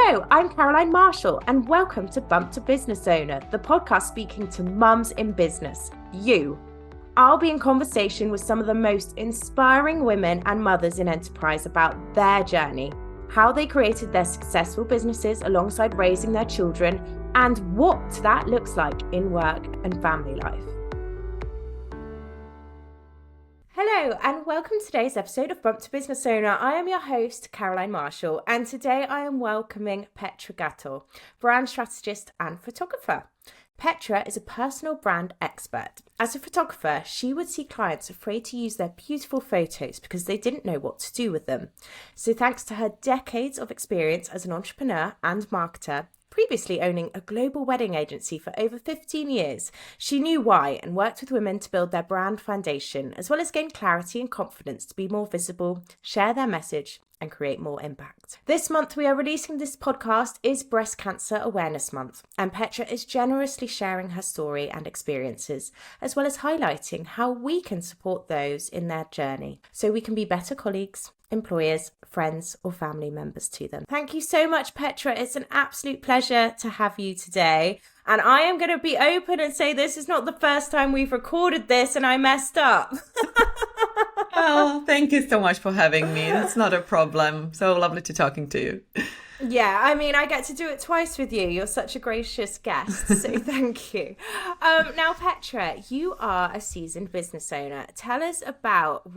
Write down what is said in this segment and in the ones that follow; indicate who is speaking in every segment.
Speaker 1: Hello, I'm Caroline Marshall, and welcome to Bump to Business Owner, the podcast speaking to mums in business, you. I'll be in conversation with some of the most inspiring women and mothers in enterprise about their journey, how they created their successful businesses alongside raising their children, and what that looks like in work and family life. Hello and welcome to today's episode of Bump to Business Owner. I am your host, Caroline Marshall, and today I am welcoming Petra Gatto, brand strategist and photographer. Petra is a personal brand expert. As a photographer, she would see clients afraid to use their beautiful photos because they didn't know what to do with them. So thanks to her decades of experience as an entrepreneur and marketer, previously owning a global wedding agency for over 15 years, she knew why and worked with women to build their brand foundation, as well as gain clarity and confidence to be more visible, share their message, and create more impact. This month we are releasing this podcast is Breast Cancer Awareness Month, and Petra is generously sharing her story and experiences, as well as highlighting how we can support those in their journey so we can be better colleagues, employers, friends, or family members to them. Thank you so much, Petra. It's an absolute pleasure to have you today. And I am going to be open and say this is not the first time we've recorded this and I messed up.
Speaker 2: Oh, thank you so much for having me. That's not a problem. So lovely to talking to you.
Speaker 1: Yeah, I mean, I get to do it twice with you. You're such a gracious guest, so thank you. Now, Petra, you are a seasoned business owner. Tell us about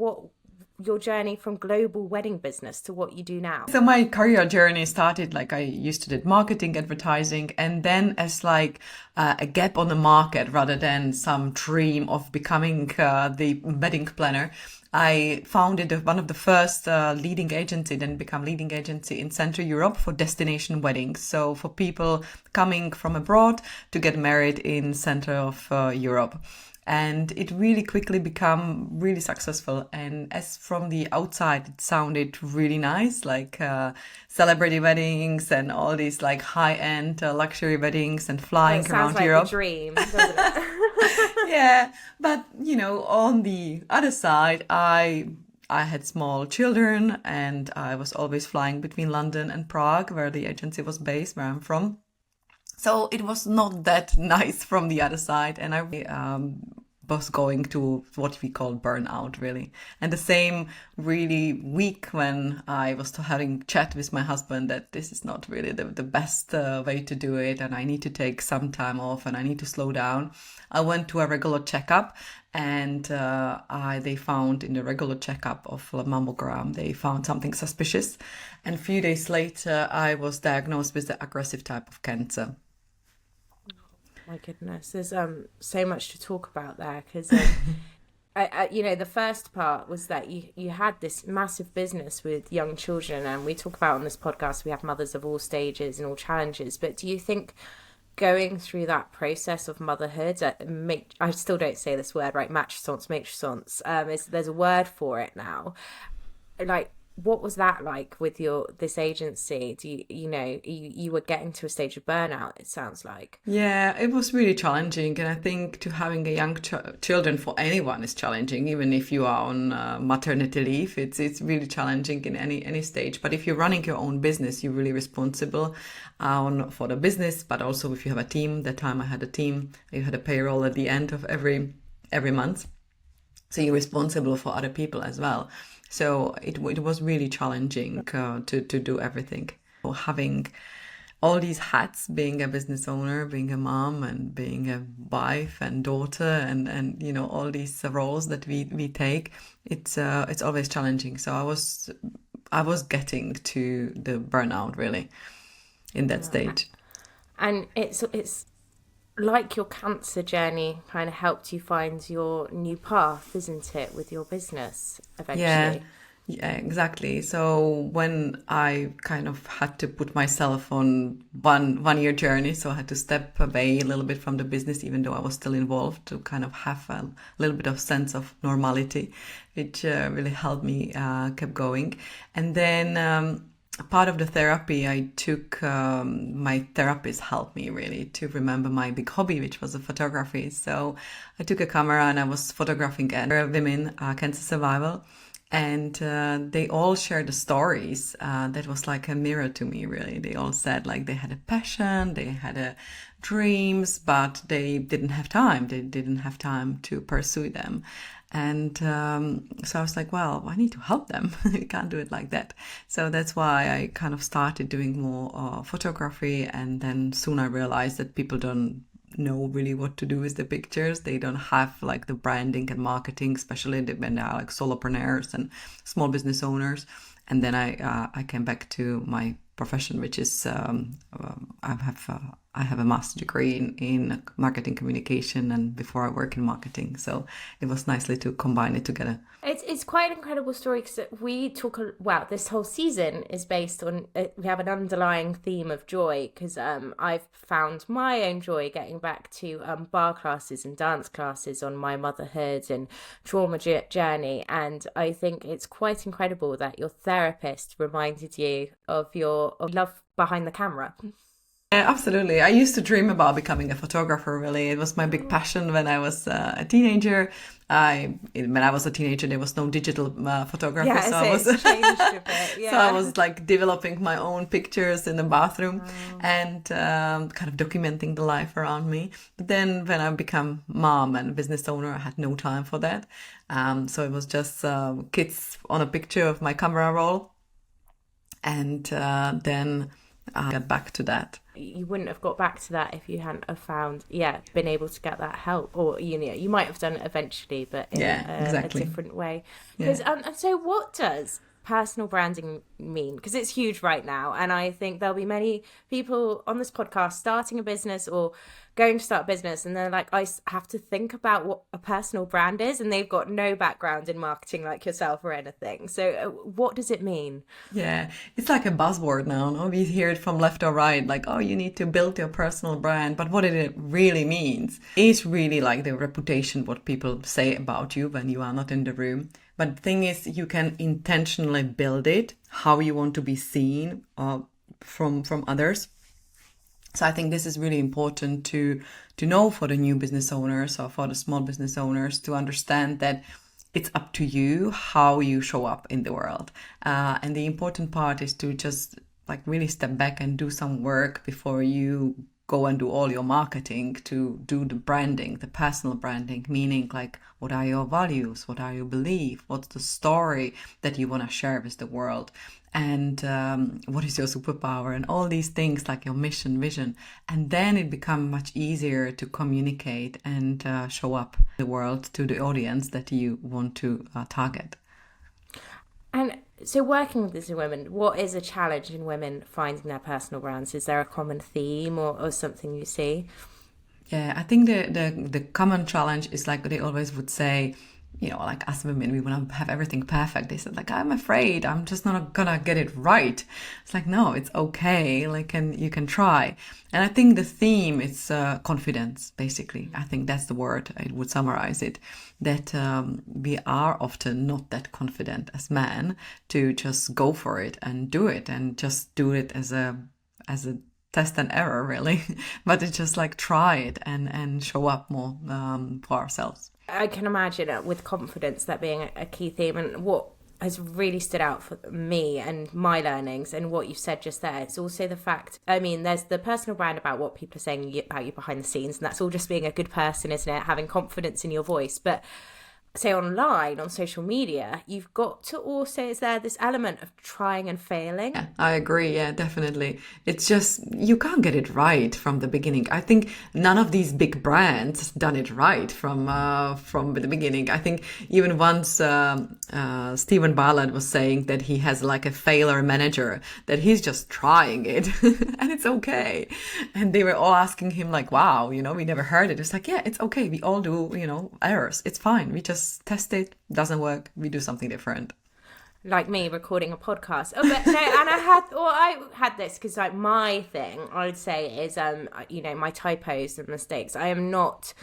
Speaker 1: your journey from global wedding business to what you do now.
Speaker 2: So my career journey started I used to do marketing, advertising, and then as a gap on the market rather than some dream of becoming the wedding planner. I founded one of the first leading agency, then become leading agency in Central Europe for destination weddings. So for people coming from abroad to get married in center of Europe. And it really quickly became really successful. And as from the outside, it sounded really nice, celebrity weddings and all these high-end luxury weddings and flying around Europe.
Speaker 1: Sounds like a dream, doesn't it?
Speaker 2: Yeah, but on the other side, I had small children and I was always flying between London and Prague, where the agency was based, where I'm from. So it was not that nice from the other side. And I was going to what we call burnout, really. And the same really week when I was having chat with my husband that this is not really the best way to do it. And I need to take some time off and I need to slow down. I went to a regular checkup and they found in the regular checkup of a mammogram, they found something suspicious. And a few days later, I was diagnosed with the aggressive type of cancer.
Speaker 1: My goodness, there's so much to talk about there because, the first part was that you had this massive business with young children, and we talk about on this podcast, we have mothers of all stages and all challenges. But do you think going through that process of motherhood, I still don't say this word right, matrescence, there's a word for it now, what was that like with this agency? Do you were getting to a stage of burnout, it sounds like?
Speaker 2: Yeah, it was really challenging. And I think to having a young children for anyone is challenging, even if you are on maternity leave, it's really challenging in any stage. But if you're running your own business, you're really responsible for the business, but also if you have a team. That time I had a team, you had a payroll at the end of every month. So you're responsible for other people as well. So it was really challenging to do everything. Having all these hats, being a business owner, being a mom, and being a wife and daughter, and all these roles that we take, it's always challenging. So I was getting to the burnout really in that stage.
Speaker 1: And it's like your cancer journey kind of helped you find your new path, isn't it, with your business eventually?
Speaker 2: Yeah, exactly. So when I kind of had to put myself on one year journey, so I had to step away a little bit from the business, even though I was still involved, to kind of have a little bit of sense of normality, which really helped me keep going. And then part of the therapy I took, my therapist helped me really to remember my big hobby, which was photography. So I took a camera and I was photographing women, cancer survival. And they all shared the stories that was like a mirror to me, really. They all said like they had a passion, they had dreams, but they didn't have time. They didn't have time to pursue them. And so I was like, well, I need to help them. We can't do it like that. So that's why I kind of started doing more photography. And then soon I realized that people don't know really what to do with the pictures. They don't have like the branding and marketing, especially when they are like solopreneurs and small business owners. And then I came back to my profession, which is I have a master's degree in marketing communication, and before I work in marketing, so it was nicely to combine it together.
Speaker 1: It's quite an incredible story because we talk, well, this whole season is based on, we have an underlying theme of joy because I've found my own joy getting back to bar classes and dance classes on my motherhood and trauma journey. And I think it's quite incredible that your therapist reminded you of your love behind the camera.
Speaker 2: Yeah, absolutely. I used to dream about becoming a photographer, really. It was my big passion when I was a teenager. When I was a teenager, there was no digital photography.
Speaker 1: Yeah,
Speaker 2: so
Speaker 1: it's changed a bit. Yeah.
Speaker 2: So I was like developing my own pictures in the bathroom and kind of documenting the life around me. But then when I became mom and business owner, I had no time for that. So it was just kids on a picture of my camera roll. And then I got back to that.
Speaker 1: You wouldn't have got back to that if you hadn't have been able to get that help, or you might have done it eventually, but in a different way. Because and so what does personal branding mean? Because it's huge right now, and I think there'll be many people on this podcast starting a business or going to start a business, and they're like, I have to think about what a personal brand is, and they've got no background in marketing like yourself or anything. So what does it mean?
Speaker 2: Yeah, it's like a buzzword now. No? We hear it from left or right, like, oh, you need to build your personal brand. But what it really means is really like the reputation, what people say about you when you are not in the room. But the thing is, you can intentionally build it, how you want to be seen from others. So I think this is really important to know for the new business owners or for the small business owners, to understand that it's up to you how you show up in the world. And the important part is to just like really step back and do some work before you go and do all your marketing, to do the branding, the personal branding, meaning like, what are your values? What are your beliefs? What's the story that you want to share with the world? And what is your superpower? And all these things, like your mission, vision. And then it becomes much easier to communicate and show up in the world to the audience that you want to target.
Speaker 1: And so working with these women, what is a challenge in women finding their personal brands? Is there a common theme or something you see?
Speaker 2: Yeah, I think the common challenge is like they always would say, like us women, we want to have everything perfect. They said like, I'm afraid I'm just not gonna get it right. It's like, no, it's okay. Like, and you can try. And I think the theme is confidence, basically. I think that's the word. I would summarize it. That we are often not that confident as men to just go for it and do it, and just do it as a test and error, really. But it's just like try it and show up more for ourselves.
Speaker 1: I can imagine with confidence that being a key theme. And what has really stood out for me and my learnings and what you said just there, it's also the fact, there's the personal brand about what people are saying about you behind the scenes, and that's all just being a good person, isn't it? Having confidence in your voice. But say online, on social media, you've got to also, is there this element of trying and failing?
Speaker 2: Yeah, I agree. Yeah, definitely. It's just, you can't get it right from the beginning. I think none of these big brands done it right from the beginning. I think even once Stephen Ballard was saying that he has like a failure manager, that he's just trying it and it's okay. And they were all asking him like, wow, we never heard it. It's like, yeah, it's okay. We all do, errors. It's fine. We just test it, doesn't work, we do something different.
Speaker 1: Like me recording a podcast. Oh, but no, and I had this because like my thing, I would say, is my typos and mistakes. I am not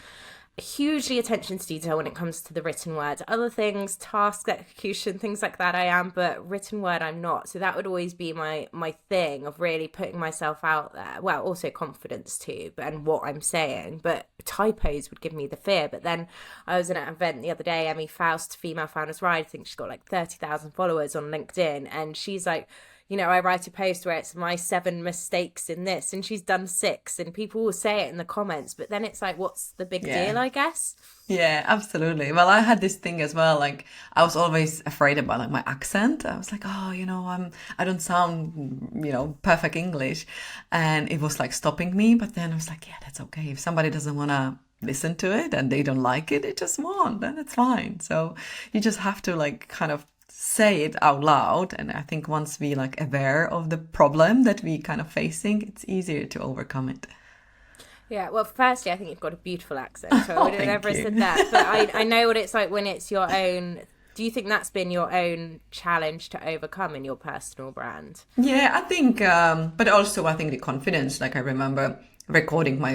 Speaker 1: hugely attention to detail when it comes to the written word. Other things, task execution, things like that I am, but written word I'm not. So that would always be my thing of really putting myself out there. Well, also confidence too, and what I'm saying, but typos would give me the fear. But then I was at an event the other day, Emmy Faust, Female Founders Ride, I think she's got like 30,000 followers on LinkedIn, and she's like, you know, I write a post where it's my 7 mistakes in this, and she's done 6, and people will say it in the comments, but then it's like, what's the big deal, I guess?
Speaker 2: Yeah, absolutely. Well, I had this thing as well. Like, I was always afraid about like my accent. I was like, oh, I don't sound, perfect English, and it was like stopping me. But then I was like, yeah, that's okay. If somebody doesn't want to listen to it and they don't like it, it just won't. Then it's fine. So you just have to like kind of say it out loud. And I think once we like aware of the problem that we kind of facing, it's easier to overcome it.
Speaker 1: Yeah, well, firstly, I think you've got a beautiful accent, so I would have never said that. But I know what it's like when it's your own. Do you think that's been your own challenge to overcome in your personal brand?
Speaker 2: Yeah, I think, but also I think the confidence. Like I remember recording one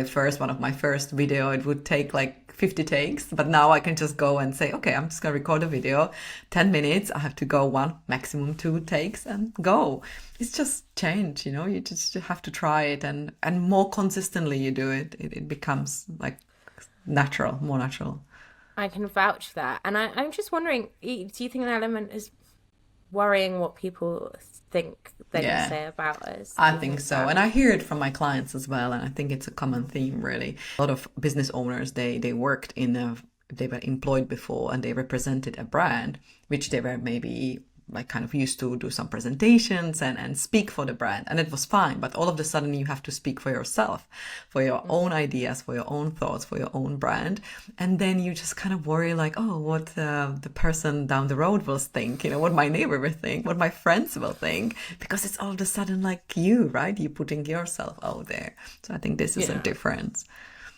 Speaker 2: of my first video, it would take like 50 takes, but now I can just go and say, okay, I'm just gonna record a video, 10 minutes, I have to go 1, maximum 2 takes and go. It's just change, you just have to try it, and more consistently you do it, it becomes like more natural.
Speaker 1: I can vouch for that. And I'm just wondering, do you think an element is worrying what people think they can say about us?
Speaker 2: I think so. And I hear it from my clients as well. And I think it's a common theme, really. A lot of business owners, they worked they were employed before and they represented a brand, which they were maybe like kind of used to do some presentations and speak for the brand. And it was fine. But all of a sudden you have to speak for yourself, for your own ideas, for your own thoughts, for your own brand. And then you just kind of worry like, oh, what the person down the road will think, what my neighbor will think, what my friends will think, because it's all of a sudden like you, right? You're putting yourself out there. So I think this is a difference.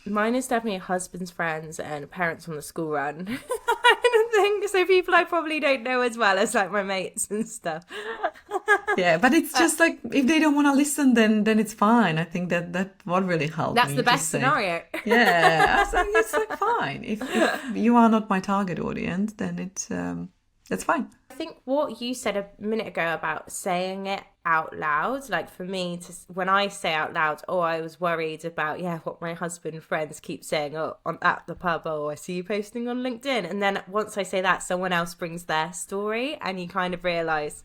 Speaker 1: Mine is definitely husband's friends and parents on the school run. I don't think so. People I probably don't know as well as like my mates and stuff.
Speaker 2: Yeah, but it's just like if they don't want to listen, then it's fine. I think that what really helps.
Speaker 1: That's the best scenario.
Speaker 2: Yeah, it's like fine. If you are not my target audience, then it's fine.
Speaker 1: I think what you said a minute ago about saying it out loud, like for me, when I say out loud, I was worried about, what my husband friends keep saying, at the pub, I see you posting on LinkedIn. And then once I say that, someone else brings their story and you kind of realise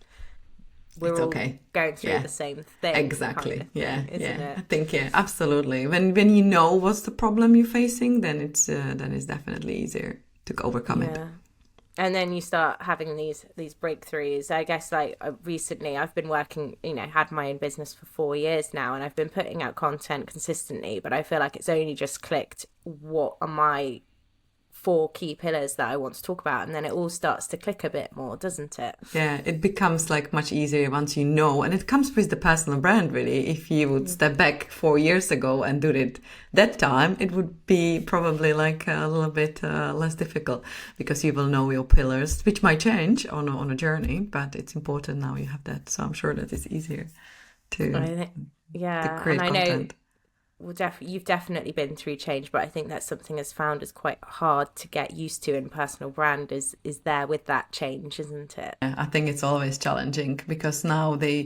Speaker 1: we're all going through the same thing.
Speaker 2: Exactly.
Speaker 1: Kind of thing, isn't it?
Speaker 2: I think, absolutely. When you know what's the problem you're facing, then it's definitely easier to overcome it.
Speaker 1: And then you start having these breakthroughs. I guess like recently I've been working, had my own business for 4 years now, and I've been putting out content consistently, but I feel like it's only just clicked what are my 4 key pillars that I want to talk about, and then it all starts to click a bit more, doesn't it?
Speaker 2: Yeah, it becomes like much easier once you know, and it comes with the personal brand really. If you would step back 4 years ago and do it that time, it would be probably like a little bit less difficult, because you will know your pillars, which might change on a journey, but it's important now you have that. So I'm sure that it's easier to create content.
Speaker 1: You've definitely been through change, but I think that's something as founders quite hard to get used to, and personal brand is there with that change, isn't it?
Speaker 2: I think it's always challenging, because now they're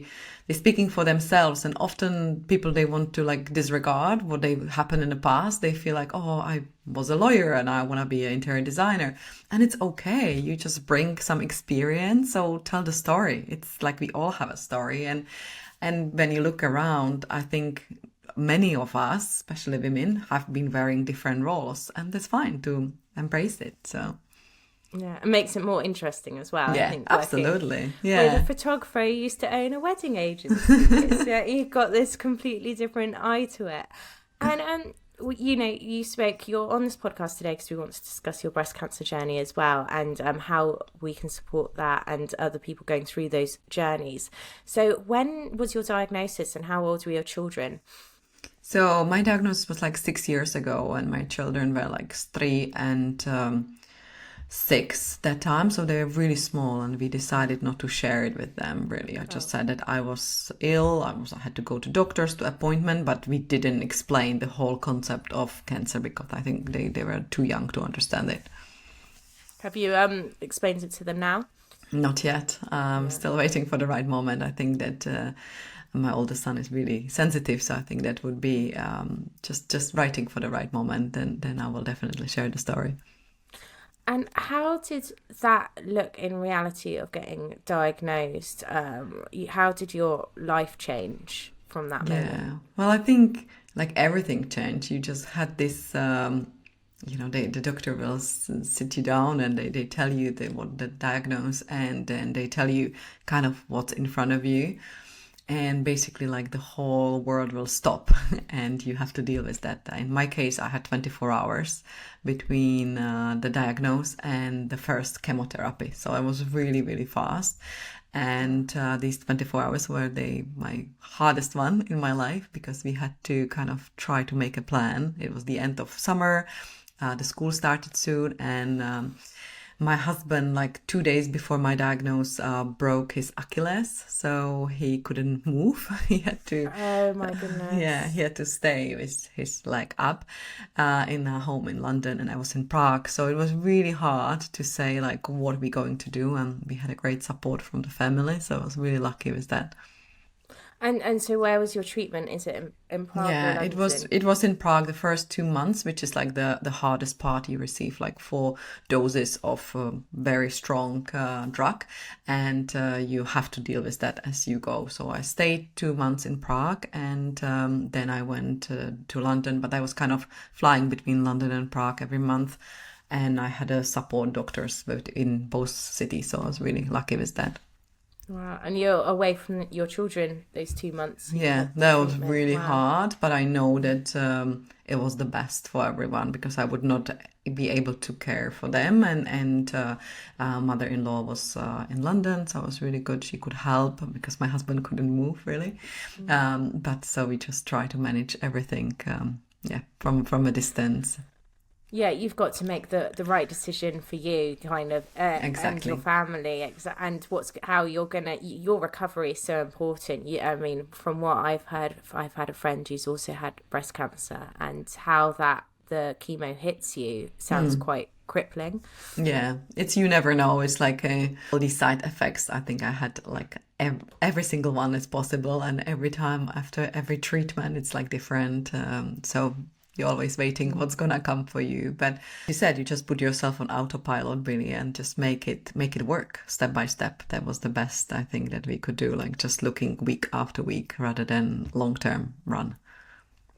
Speaker 2: speaking for themselves, and often people, they want to like disregard what they happened in the past. They feel like, I was a lawyer and I want to be an interior designer, and it's okay. You just bring some experience, so tell the story. It's like we all have a story, and when you look around, I think many of us, especially women, have been wearing different roles, and that's fine to embrace it. So
Speaker 1: it makes it more interesting as well.
Speaker 2: Yeah,
Speaker 1: I think,
Speaker 2: absolutely.
Speaker 1: With a photographer who used to own a wedding agency, you've got this completely different eye to it. And you're on this podcast today because we want to discuss your breast cancer journey as well, and how we can support that and other people going through those journeys. So when was your diagnosis, and how old were your children?
Speaker 2: So my diagnosis was like 6 years ago, and my children were like 3 and 6 that time, so they were really small, and we decided not to share it with them, really. I just said that I was ill, I had to go to doctors to appointment, but we didn't explain the whole concept of cancer because I think they were too young to understand it.
Speaker 1: Have you explained it to them now?
Speaker 2: Not yet. Still waiting for the right moment. I think that my oldest son is really sensitive, so I think that would be just waiting for the right moment. Then I will definitely share the story.
Speaker 1: And how did that look in reality of getting diagnosed? How did your life change from that moment?
Speaker 2: Yeah. Well, I think like everything changed. You just had this, the doctor will sit you down and they tell you what the diagnose, and then they tell you kind of what's in front of you. And basically, like, the whole world will stop and you have to deal with that. In my case, I had 24 hours between the diagnose and the first chemotherapy. So I was really, really fast. And these 24 hours were my hardest one in my life because we had to kind of try to make a plan. It was the end of summer. The school started soon, and my husband, like 2 days before my diagnosis, broke his Achilles, so he couldn't move. He had to.
Speaker 1: Oh my goodness.
Speaker 2: Yeah, he had to stay with his leg up in a home in London, and I was in Prague. So it was really hard to say, like, what are we going to do? And we had a great support from the family, so I was really lucky with that.
Speaker 1: And so where was your treatment? Is it in Prague or
Speaker 2: Yeah,
Speaker 1: London?
Speaker 2: it was in Prague the first 2 months, which is like the hardest part. You receive like 4 doses of very strong drug, and you have to deal with that as you go. So I stayed 2 months in Prague, and then I went to London, but I was kind of flying between London and Prague every month, and I had a support doctors in both cities, so I was really lucky with that.
Speaker 1: Wow. And you're away from your children those 2 months.
Speaker 2: Yeah, that was really hard, but I know that it was the best for everyone because I would not be able to care for them, and mother-in-law was in London, so it was really good. She could help because my husband couldn't move really, but so we just try to manage everything, from a distance.
Speaker 1: Yeah, you've got to make the right decision for you, kind of, and
Speaker 2: Exactly.
Speaker 1: your family, and how you're gonna. Your recovery is so important. I mean, from what I've heard, I've had a friend who's also had breast cancer, and how the chemo hits you sounds quite crippling.
Speaker 2: Yeah, you never know. It's like all these side effects. I think I had like every single one is possible, and every time after every treatment, it's like different. So you're always waiting what's gonna come for you. But you said you just put yourself on autopilot really and just make it work step by step. That was the best I think that we could do, like just looking week after week rather than long-term run.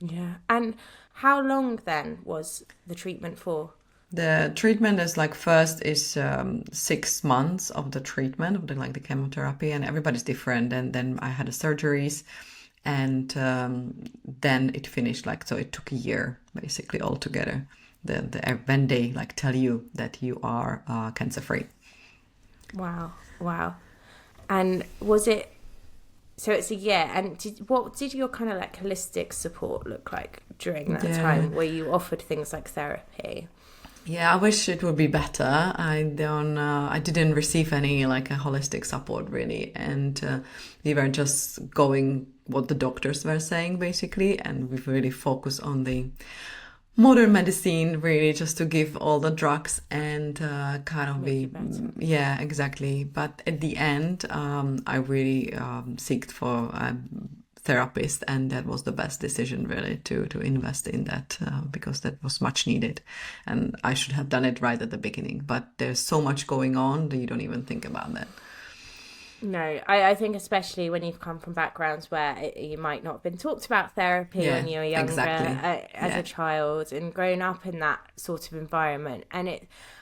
Speaker 1: Yeah. And how long then was the treatment for?
Speaker 2: The treatment is like first is 6 months of the treatment of the chemotherapy, and everybody's different. And then I had the surgeries, and then it finished, like, so it took a year basically altogether. When they like tell you that you are cancer free.
Speaker 1: Wow. And was it? So it's a year. And what did your kind of like holistic support look like during that time? Where you offered things like therapy?
Speaker 2: Yeah, I wish it would be better. I didn't receive any like a holistic support really, and we were just going what the doctors were saying basically, and we really focus on the modern medicine really, just to give all the drugs and kind of yeah, exactly. But at the end, I really seeked for a therapist, and that was the best decision really to invest in that because that was much needed, and I should have done it right at the beginning, but there's so much going on that you don't even think about that.
Speaker 1: No, I think especially when you've come from backgrounds where you might not have been talked about therapy when you were younger,
Speaker 2: exactly.
Speaker 1: as a child, and grown up in that sort of environment. And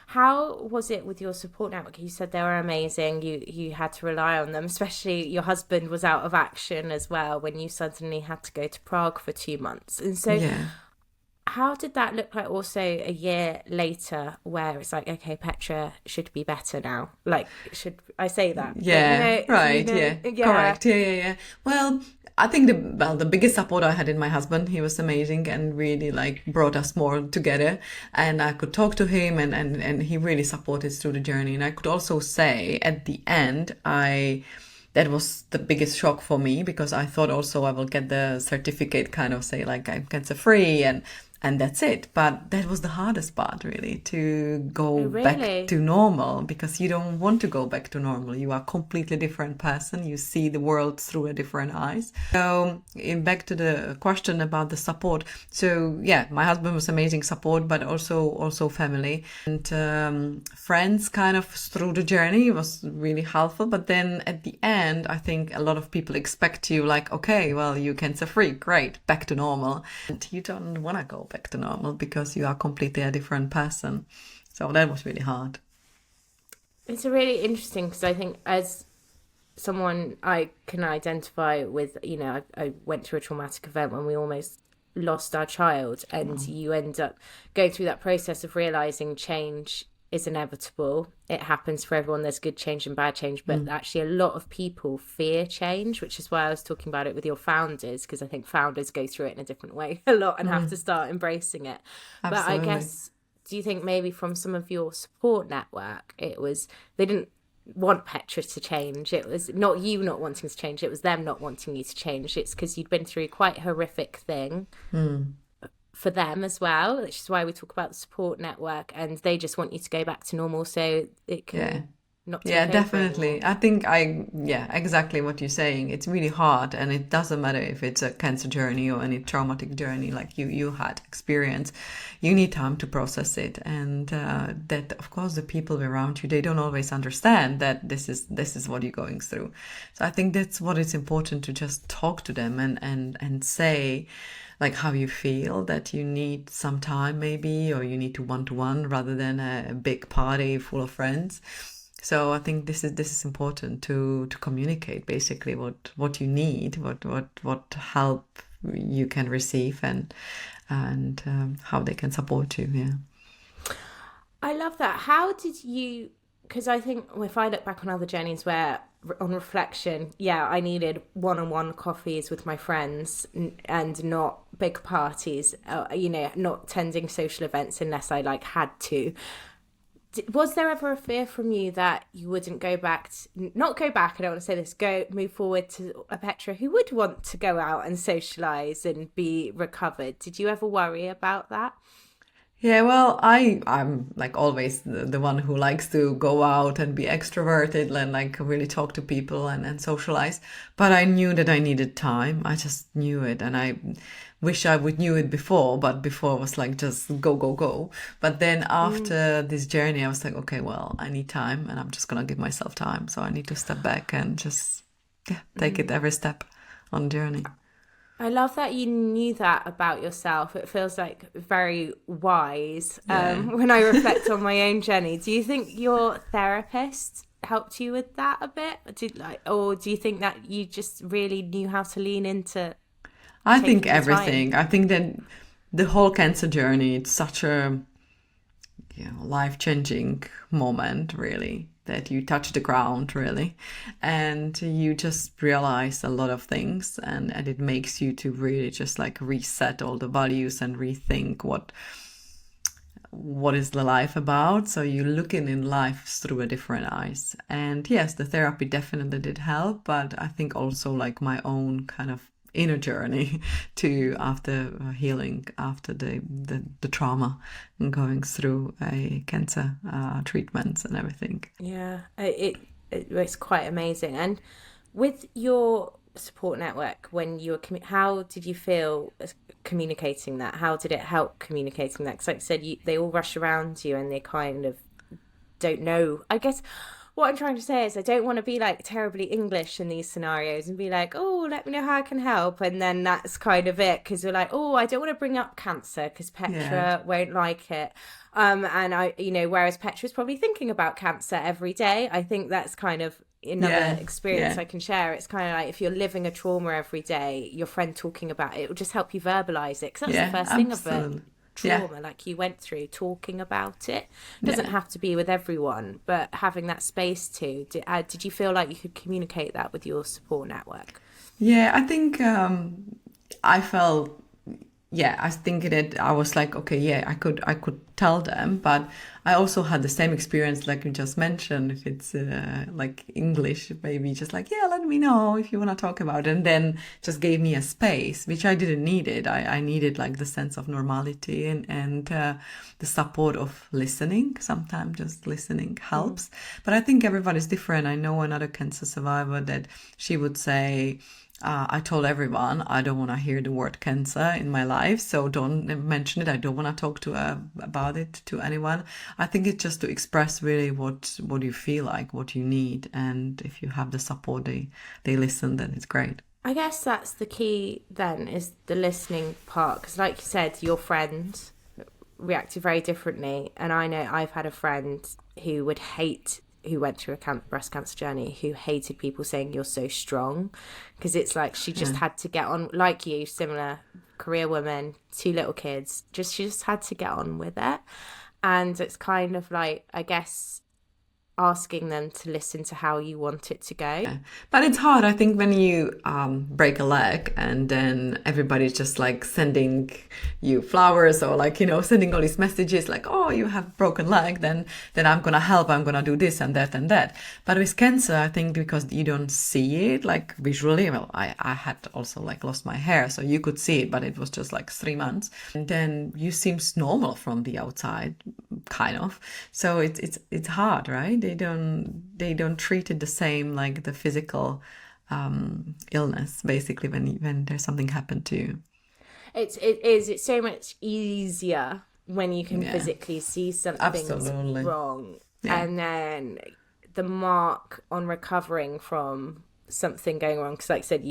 Speaker 1: how was it with your support network? You said they were amazing. You had to rely on them, especially your husband was out of action as well when you suddenly had to go to Prague for 2 months. And so how did that look like also a year later, where it's like, okay, Petra should be better now? Like, should I say that?
Speaker 2: Yeah,
Speaker 1: Like,
Speaker 2: right, yeah, correct. Yeah. Well, I think the biggest support I had in my husband. He was amazing and really like brought us more together. And I could talk to him, and he really supported through the journey. And I could also say at the end, that was the biggest shock for me, because I thought also I will get the certificate, kind of say like I'm cancer free, and that's it. But that was the hardest part, really, to go back to normal, because you don't want to go back to normal. You are a completely different person. You see the world through a different eyes. So back to the question about the support. So yeah, my husband was amazing support, but also family and friends kind of through the journey was really helpful. But then at the end, I think a lot of people expect you like, okay, well, you're cancer free, great, back to normal. And you don't want to go back to normal because you are completely a different person. So that was really hard.
Speaker 1: It's a really interesting, because I think as someone I can identify with, I went through a traumatic event when we almost lost our child, and you end up going through that process of realizing change is inevitable. It happens for everyone. There's good change and bad change, but actually a lot of people fear change, which is why I was talking about it with your founders, because I think founders go through it in a different way a lot and have to start embracing it.
Speaker 2: Absolutely.
Speaker 1: But I guess, do you think maybe from some of your support network, they didn't want Petra to change? It was not you not wanting to change, it was them not wanting you to change. It's because you'd been through quite a horrific thing for them as well, which is why we talk about the support network, and they just want you to go back to normal so it can not take over
Speaker 2: definitely
Speaker 1: anymore.
Speaker 2: I think exactly what you're saying. It's really hard, and it doesn't matter if it's a cancer journey or any traumatic journey like you had experience. You need time to process it, and that of course the people around you, they don't always understand that this is what you're going through. So I think that's what it's important to just talk to them and say like how you feel, that you need some time maybe, or you need to one-to-one rather than a big party full of friends. So I think this is important to communicate basically what you need, what help you can receive, and how they can support you. Yeah.
Speaker 1: I love that. How did you, because I think if I look back on other journeys where on reflection, I needed one-on-one coffees with my friends and not big parties, not attending social events unless I had to. Was there ever a fear from you that you wouldn't go back, not go back, I don't want to say this, move forward to a Petra who would want to go out and socialise and be recovered? Did you ever worry about that?
Speaker 2: Yeah, well, I'm like always the one who likes to go out and be extroverted and like really talk to people and socialize. But I knew that I needed time. I just knew it, and I wish I would knew it before. But before was like just go go go. But then after this journey, I was like, okay, well, I need time, and I'm just gonna give myself time. So I need to step back and just take it every step on the journey.
Speaker 1: I love that you knew that about yourself. It feels like very wise when I reflect on my own journey. Do you think your therapist helped you with that a bit? Or do you think that you just really knew how to lean into
Speaker 2: I think
Speaker 1: taking the
Speaker 2: everything.
Speaker 1: time?
Speaker 2: I think that the whole cancer journey, it's such a life-changing moment, really, that you touch the ground, really, and you just realize a lot of things, and it makes you to really just like reset all the values and rethink what is the life about. So you look in life through a different eyes. And yes, the therapy definitely did help, but I think also like my own kind of inner journey to after healing after the trauma and going through a cancer treatments and everything.
Speaker 1: It was quite amazing. And with your support network, when you were how did you feel communicating that? How did it help communicating that? Because like I said, they all rush around you and they kind of don't know, I guess. What I'm trying to say is I don't want to be like terribly English in these scenarios and be like, oh, let me know how I can help. And then that's kind of it, because we're like, oh, I don't want to bring up cancer because Petra won't like it. And I, whereas Petra's probably thinking about cancer every day. I think that's kind of another experience I can share. It's kind of like if you're living a trauma every day, your friend talking about it will just help you verbalize it, because that's the first thing of it. trauma like you went through, talking about it. Doesn't have to be with everyone, but having that space to. Did you feel like you could communicate that with your support network?
Speaker 2: Yeah, I think I felt, I think that I was like, okay, yeah, I could tell them, but I also had the same experience like you just mentioned. If it's like English, maybe just like, yeah, let me know if you want to talk about it, and then just gave me a space, which I didn't need it. I needed like the sense of normality and the support of listening. Sometimes just listening helps, but I think everybody's different. I know another cancer survivor that she would say, I told everyone I don't want to hear the word cancer in my life, so don't mention it. I don't want to talk about it to anyone. I think it's just to express really what you feel like, what you need, and if you have the support, they listen, then it's great.
Speaker 1: I guess that's the key then, is the listening part, because like you said, your friend reacted very differently, and I know I've had a friend who went through a breast cancer journey, who hated people saying you're so strong, because it's like she just had to get on, like you, similar career woman, 2 little kids, she just had to get on with it. And it's kind of like, I guess, asking them to listen to how you want it to go.
Speaker 2: Yeah. But it's hard, I think, when you break a leg and then everybody's just like sending you flowers or like, sending all these messages like, oh, you have broken leg, then I'm gonna help, I'm gonna do this and that and that. But with cancer, I think because you don't see it like visually, well, I had also like lost my hair, so you could see it, but it was just like 3 months, and then you seems normal from the outside, kind of. So it's hard, right? They don't treat it the same like the physical illness, basically, when there's something happened to you.
Speaker 1: It's so much easier when you can physically see something's
Speaker 2: Absolutely.
Speaker 1: wrong. And then the mark on recovering from something going wrong, because like I said,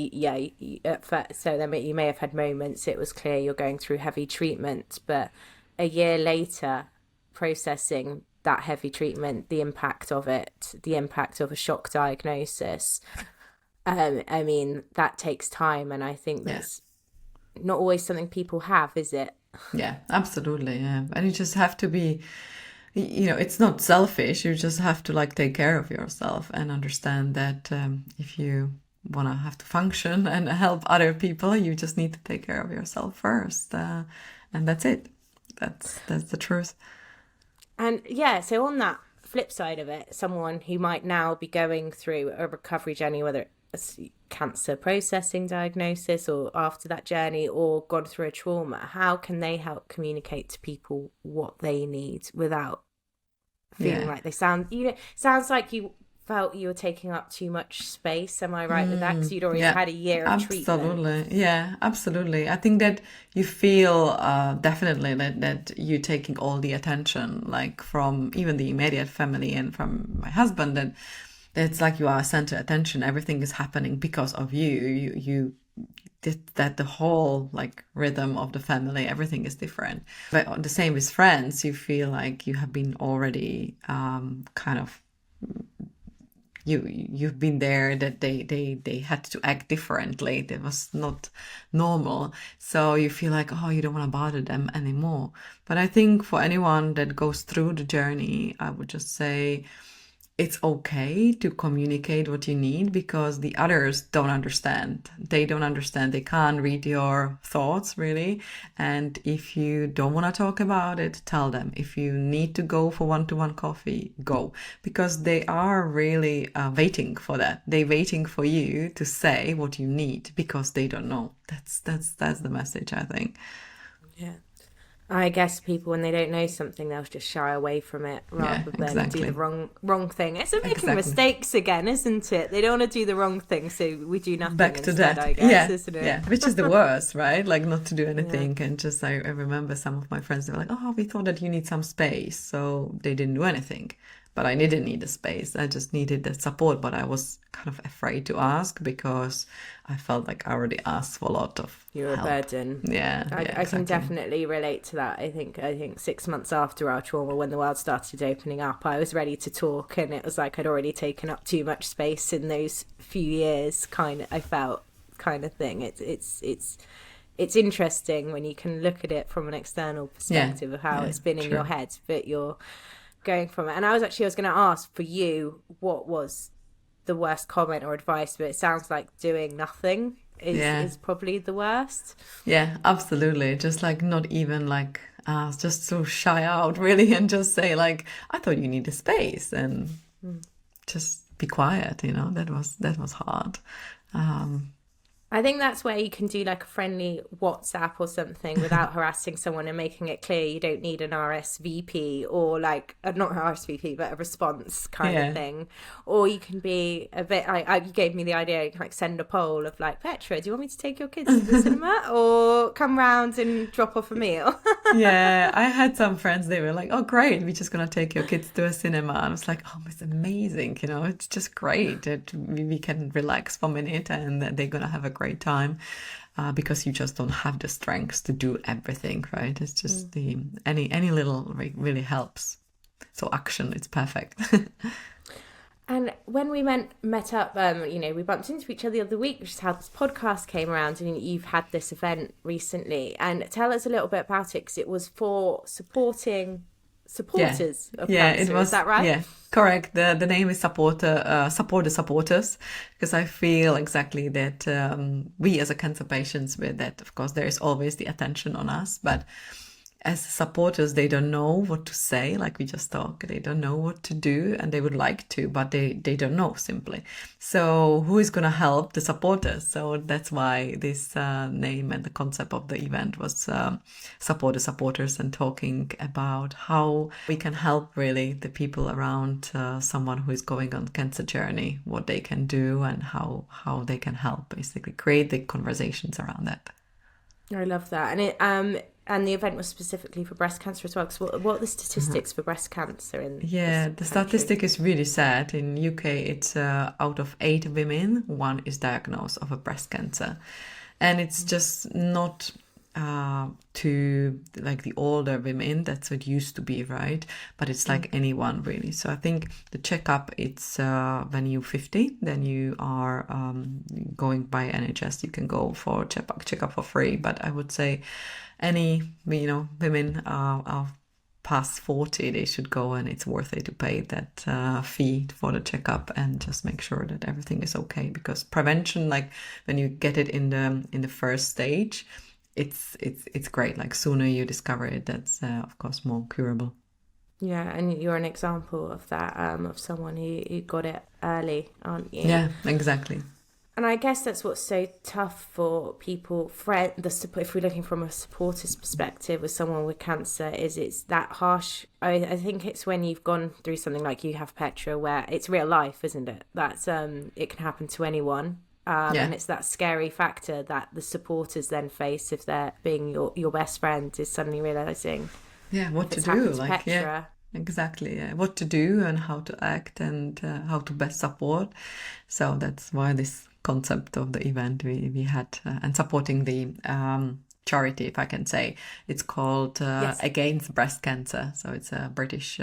Speaker 1: at first, so then you may have had moments it was clear you're going through heavy treatment, but a year later, processing that heavy treatment, the impact of it, the impact of a shock diagnosis, I mean, that takes time, and I think that's not always something people have, is it?
Speaker 2: Yeah, absolutely. Yeah, and you just have to be, it's not selfish. You just have to like take care of yourself and understand that if you want to have to function and help other people, you just need to take care of yourself first, and that's it. That's the truth.
Speaker 1: And so on that flip side of it, someone who might now be going through a recovery journey, whether it's cancer processing diagnosis or after that journey, or gone through a trauma, how can they help communicate to people what they need without feeling like they sounds like you felt you were taking up too much space. Am I right with that? Because you'd already had a year of treatment.
Speaker 2: Absolutely. Yeah, absolutely. I think that you feel definitely that you're taking all the attention, like from even the immediate family and from my husband, that it's like you are center attention. Everything is happening because of you. You did that, the whole like rhythm of the family, everything is different. But the same with friends, you feel like you have been already kind of, you've been there, that they had to act differently. That was not normal. So you feel like, oh, you don't want to bother them anymore. But I think for anyone that goes through the journey, I would just say it's okay to communicate what you need, because the others don't understand. They don't understand. They can't read your thoughts, really. And if you don't want to talk about it, tell them. If you need to go for one-to-one coffee, go. Because they are really waiting for that. They're waiting for you to say what you need, because they don't know. That's the message, I think.
Speaker 1: Yeah. I guess people, when they don't know something, they'll just shy away from it rather than do the wrong thing. It's making mistakes again, isn't it? They don't want to do the wrong thing, so we do nothing
Speaker 2: back to
Speaker 1: instead,
Speaker 2: that.
Speaker 1: I guess, isn't it?
Speaker 2: Yeah, which is the worst, right? Like not to do anything. And just I remember some of my friends, they were like, oh, we thought that you need some space, so they didn't do anything. But I didn't need the space. I just needed that support. But I was kind of afraid to ask, because I felt like I already asked for a lot of
Speaker 1: You're
Speaker 2: help.
Speaker 1: a burden.
Speaker 2: Yeah,
Speaker 1: I can definitely relate to that. I think 6 months after our trauma, when the world started opening up, I was ready to talk, and it was like I'd already taken up too much space in those few years. I felt kind of thing. It's it's interesting when you can look at it from an external perspective of how it's been in your head, but you're going from it. And I was going to ask for you, what was the worst comment or advice, but it sounds like doing nothing is probably the worst.
Speaker 2: Yeah, absolutely. Just like not even like just so shy out really, and just say like, I thought you need a space, and just be quiet. You know, that was hard.
Speaker 1: I think that's where you can do like a friendly WhatsApp or something without harassing someone and making it clear you don't need an RSVP or like not RSVP but a response kind of thing. Or you can be a bit like, you gave me the idea, you can like send a poll of like, Petra, do you want me to take your kids to the cinema or come round and drop off a meal?
Speaker 2: Yeah, I had some friends, they were like, oh great, we're just gonna take your kids to a cinema. I was like, oh, it's amazing, you know, it's just great that we can relax for a minute and they're gonna have a great time, because you just don't have the strength to do everything, right? It's just any little really helps. So action, it's perfect.
Speaker 1: And when we met up, we bumped into each other the other week, which is how this podcast came around, and you've had this event recently. And tell us a little bit about it, because it was for supporting supporters of cancer.
Speaker 2: It was,
Speaker 1: is that right?
Speaker 2: Yeah, correct. The name is support the supporters, because I feel exactly that we as a cancer patients, with that, of course, there is always the attention on us, but as supporters, they don't know what to say, like we just talked. They don't know what to do, and they would like to, but they don't know simply. So who is going to help the supporters? So that's why this name and the concept of the event was support the supporters, and talking about how we can help really the people around someone who is going on cancer journey, what they can do and how they can help, basically create the conversations around that.
Speaker 1: I love that. And the event was specifically for breast cancer as well. Because what are the statistics for breast cancer in
Speaker 2: the statistic is really sad. In UK, it's out of 8 women, 1 is diagnosed of a breast cancer. And it's just not to like the older women, that's what it used to be, right? But it's like anyone really. So I think the checkup, it's when you're 50, then you are going by NHS, you can go for checkup for free. But I would say any women are past 40, they should go, and it's worth it to pay that fee for the checkup and just make sure that everything is okay. Because prevention, like when you get it in the first stage, it's great. Like sooner you discover it, that's of course more curable.
Speaker 1: Yeah, and you're an example of that, of someone who got it early, aren't you?
Speaker 2: Yeah, exactly.
Speaker 1: And I guess that's what's so tough for people, if we're looking from a supporter's perspective with someone with cancer, is it's that harsh. I think it's when you've gone through something like you have, Petra, where it's real life, isn't it? That's it can happen to anyone. And it's that scary factor that the supporters then face if they're being your best friend, is suddenly realising
Speaker 2: what to do,
Speaker 1: like Petra.
Speaker 2: Exactly, what to do and how to act and how to best support. So that's why this concept of the event we had, and supporting the charity, if I can say, it's called Against Breast Cancer. So it's a British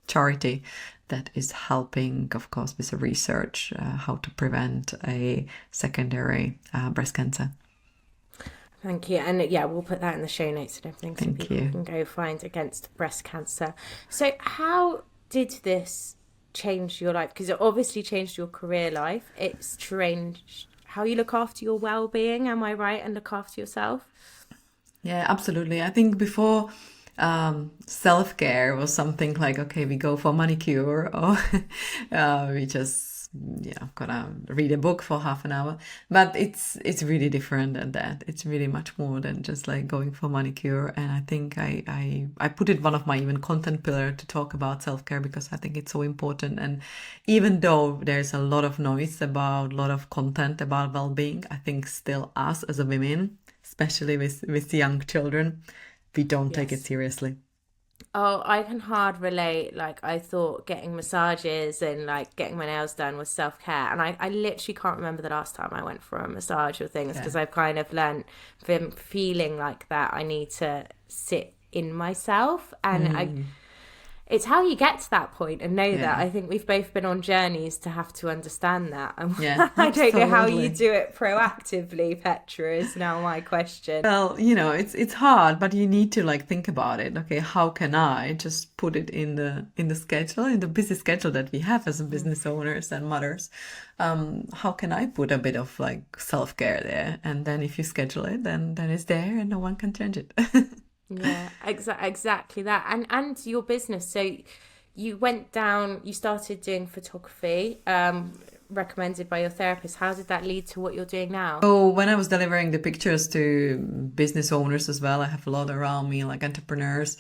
Speaker 2: charity that is helping, of course, with the research how to prevent a secondary breast cancer.
Speaker 1: Thank you. And we'll put that in the show notes and everything, so people can go find Against Breast Cancer. So how did this change your life? Because it obviously changed your career life. It's changed how you look after your well-being, am I right? And look after yourself? Yeah,
Speaker 2: absolutely. I think before self-care was something like, okay, we go for manicure, or we just gonna read a book for half an hour. But it's really different than that. It's really much more than just like going for manicure. And I think I put it one of my even content pillar to talk about self-care, because I think it's so important. And even though there's a lot of noise about a lot of content about well-being, I think still us as a women, especially with young children, we don't take it seriously.
Speaker 1: Oh, I can hard relate. Like, I thought getting massages and like getting my nails done was self-care, and I literally can't remember the last time I went for a massage or things, because I've kind of learned from feeling like that I need to sit in myself, and it's how you get to that point and know that.
Speaker 2: Yeah.
Speaker 1: I think we've both been on journeys to have to understand that. And
Speaker 2: Yeah,
Speaker 1: I don't know how
Speaker 2: absolutely.
Speaker 1: you do it proactively, Petra, is now my question.
Speaker 2: Well, it's hard, but you need to like think about it. Okay, how can I just put it in the schedule, in the busy schedule that we have as business owners and mothers? How can I put a bit of like self-care there? And then if you schedule it, then it's there and no one can change it.
Speaker 1: Yeah, exactly that. And your business. So you went down, you started doing photography, recommended by your therapist. How did that lead to what you're doing now?
Speaker 2: So when I was delivering the pictures to business owners as well, I have a lot around me, like entrepreneurs.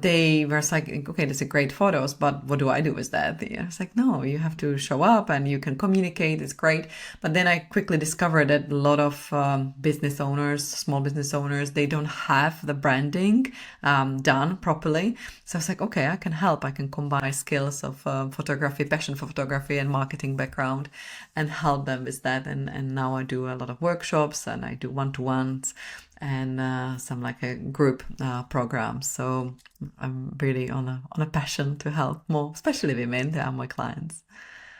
Speaker 2: They were like, okay, these are great photos, but what do I do with that? I was like, no, you have to show up and you can communicate. It's great. But then I quickly discovered that a lot of business owners, small business owners, they don't have the branding done properly. So I was like, okay, I can help. I can combine skills of photography, passion for photography and marketing background and help them with that. And now I do a lot of workshops and I do one-to-ones and some like a group programs. So I'm really on a passion to help more, especially women. They are my clients.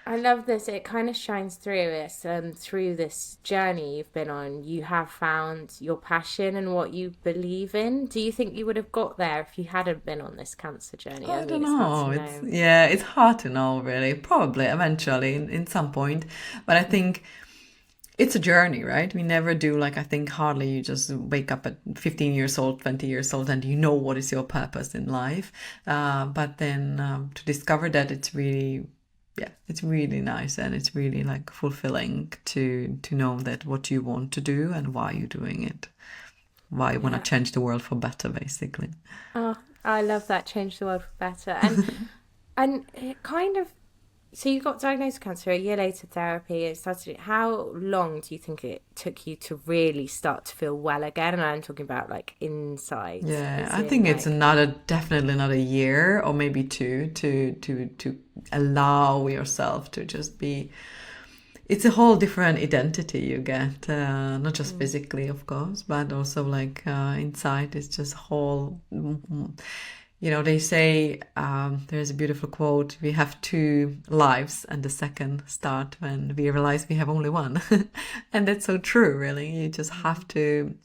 Speaker 1: I love this. It kind of shines through it. Through this journey you've been on, you have found your passion and what you believe in. Do you think you would have got there if you hadn't been on this cancer journey?
Speaker 2: I don't
Speaker 1: It's hard
Speaker 2: know.
Speaker 1: to
Speaker 2: It's
Speaker 1: know.
Speaker 2: yeah, it's hard to know really. Probably eventually in some point, but I think it's a journey, right? We never do like I think hardly you just wake up at 15 years old, 20 years old, and you know what is your purpose in life. But then to discover that it's really nice and it's really like fulfilling to know that what you want to do and why you're doing it, why you want to change the world for better, basically.
Speaker 1: Oh, I love that. Change the world for better. And it kind of, so you got diagnosed with cancer a year later, therapy. It started. How long do you think it took you to really start to feel well again? And I'm talking about like inside.
Speaker 2: Yeah,
Speaker 1: As
Speaker 2: I
Speaker 1: in
Speaker 2: think it's
Speaker 1: like,
Speaker 2: definitely another year or maybe two to allow yourself to just be. It's a whole different identity you get, not just physically, of course, but also like inside. It's just whole. They say there's a beautiful quote: "We have two lives, and the second start when we realize we have only one," and that's so true. Really, you just have to.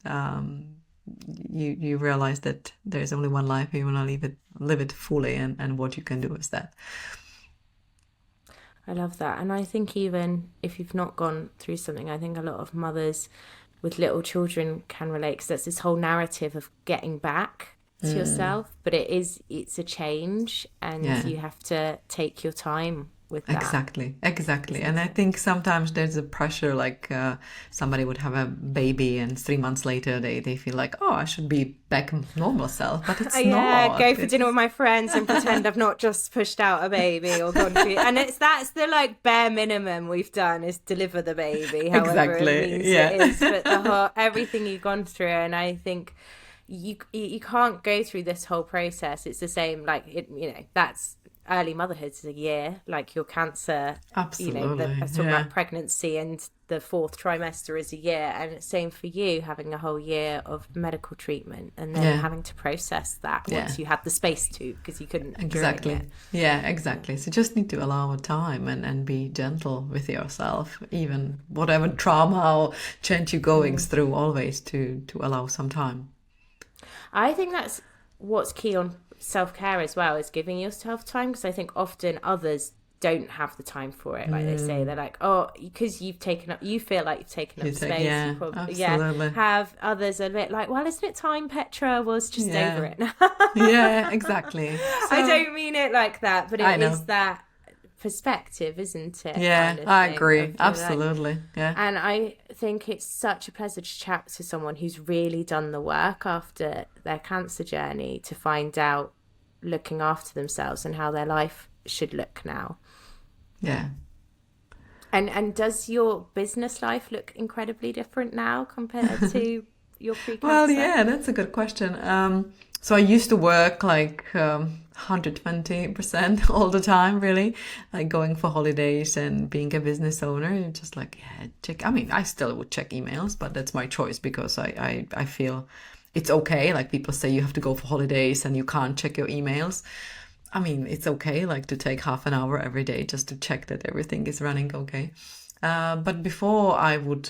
Speaker 2: You realize that there's only one life. You want to live it fully, and what you can do is that.
Speaker 1: I love that. And I think even if you've not gone through something, I think a lot of mothers with little children can relate because there's this whole narrative of getting back to yourself, but it's a change and you have to take your time with that.
Speaker 2: Exactly. And I think sometimes there's a pressure like somebody would have a baby and 3 months later they feel like, oh, I should be back normal self, but it's not.
Speaker 1: Go for dinner with my friends and pretend I've not just pushed out a baby or gone through, and that's the like bare minimum we've done is deliver the baby, however it means it is, but the whole everything you've gone through, and I think you can't go through this whole process. It's the same like that's early motherhood is a year, like your cancer.
Speaker 2: Absolutely.
Speaker 1: I was talking about pregnancy and the 4th trimester is a year, and it's same for you, having a whole year of medical treatment and then having to process that once you had the space to, because you couldn't.
Speaker 2: Exactly. Yeah, exactly. So you just need to allow time and be gentle with yourself, even whatever trauma or change you're going through, always to allow some time.
Speaker 1: I think that's what's key on self-care as well, is giving yourself time, because I think often others don't have the time for it. Like they say, they're like, oh, because you feel like you've taken up space.
Speaker 2: Yeah, absolutely.
Speaker 1: Have others a bit like, well, isn't it time, Petra was just over it now?
Speaker 2: Yeah, exactly. So,
Speaker 1: I don't mean it like that, but it is that perspective, isn't it?
Speaker 2: Yeah,
Speaker 1: kind of
Speaker 2: I
Speaker 1: thing,
Speaker 2: agree. Absolutely. Yeah.
Speaker 1: And I think it's such a pleasure to chat to someone who's really done the work after their cancer journey to find out looking after themselves and how their life should look now.
Speaker 2: Yeah.
Speaker 1: And does your business life look incredibly different now compared to your pre-cancer?
Speaker 2: Well, yeah, that's a good question. So I used to work like 120% all the time, really, like going for holidays and being a business owner. You're just like, check. I mean, I still would check emails, but that's my choice because I feel it's okay. Like people say you have to go for holidays and you can't check your emails. I mean, it's okay, like to take half an hour every day just to check that everything is running okay. But before I would,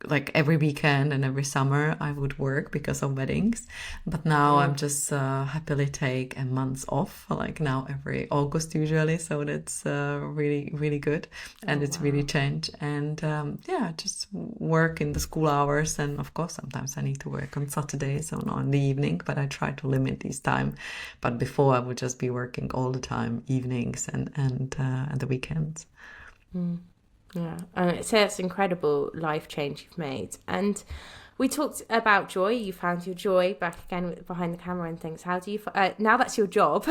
Speaker 2: like every weekend and every summer, I would work because of weddings. But now I'm just happily take a month off, like now every August usually. So that's really, really good. And it's really changed. And yeah, just work in the school hours. And of course, sometimes I need to work on Saturdays or in the evening, but I try to limit this time. But before I would just be working all the time, evenings and the weekends.
Speaker 1: Yeah, and so it's incredible life change you've made. And we talked about joy. You found your joy back again behind the camera and things. How do you now that's your job?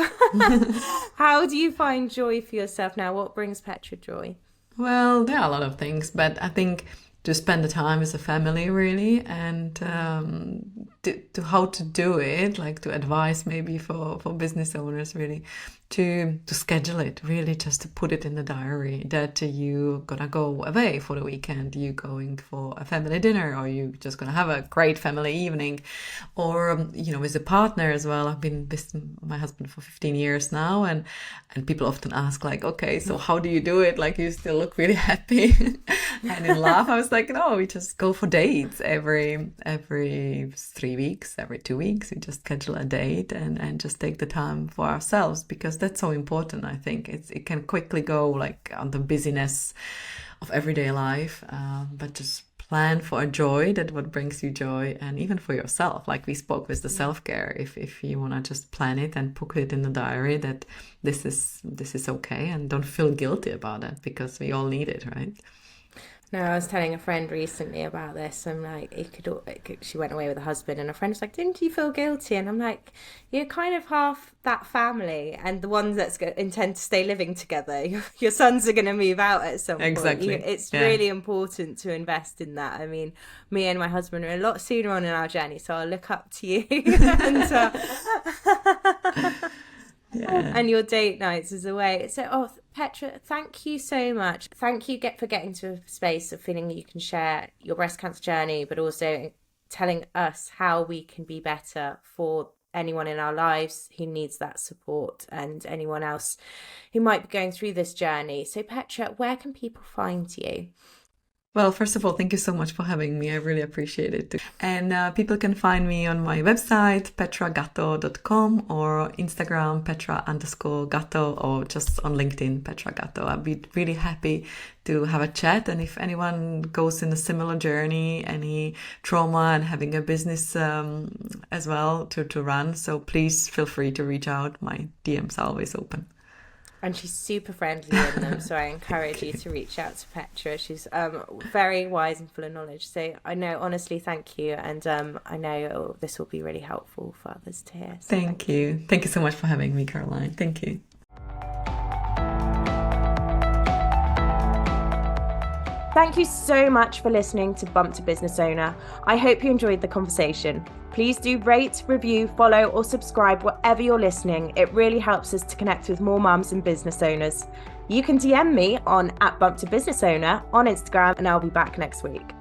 Speaker 1: How do you find joy for yourself now? What brings Petra joy?
Speaker 2: Well, there are a lot of things, but I think to spend the time as a family really, and to how to do it, like to advise maybe for business owners really, to schedule it really, just to put it in the diary that you gonna go away for the weekend, you going for a family dinner, or you just gonna have a great family evening, or with a partner as well. I've been with my husband for 15 years now, and people often ask like, okay, so how do you do it? Like you still look really happy and in love. I was like, no, we just go for dates every 3 weeks, every 2 weeks. We just schedule a date and just take the time for ourselves, because that's so important. I think it can quickly go like on the busyness of everyday life, but just plan for a joy, that what brings you joy, and even for yourself, like we spoke with the self-care, if you want to just plan it and put it in the diary that this is okay, and don't feel guilty about it, because we all need it, right?
Speaker 1: No, I was telling a friend recently about this. I'm like, she went away with a husband, and a friend was like, didn't you feel guilty? And I'm like, you're kind of half that family, and the ones that intend to stay living together. Your sons are going to move out at some point.
Speaker 2: Exactly.
Speaker 1: It's really important to invest in that. I mean, me and my husband are a lot sooner on in our journey, so I'll look up to you. And your date nights is a way. So, Petra, thank you so much. Thank you for getting to a space of feeling that you can share your breast cancer journey, but also telling us how we can be better for anyone in our lives who needs that support, and anyone else who might be going through this journey. So, Petra, where can people find you?
Speaker 2: Well, first of all, thank you so much for having me. I really appreciate it. And people can find me on my website, petragatto.com, or Instagram, Petra_Gatto, or just on LinkedIn, Petra Gatto. I'd be really happy to have a chat. And if anyone goes in a similar journey, any trauma, and having a business as well to run, so please feel free to reach out. My DMs are always open.
Speaker 1: And she's super friendly in them, so I encourage you to reach out to Petra. She's very wise and full of knowledge. So I know, honestly, thank you. And I know this will be really helpful for others to hear. So
Speaker 2: thank you. Thank you so much for having me, Caroline. Thank you.
Speaker 1: Thank you so much for listening to Bump to Business Owner. I hope you enjoyed the conversation. Please do rate, review, follow, or subscribe wherever you're listening. It really helps us to connect with more mums and business owners. You can DM me on @BumpToBusinessOwner on Instagram, and I'll be back next week.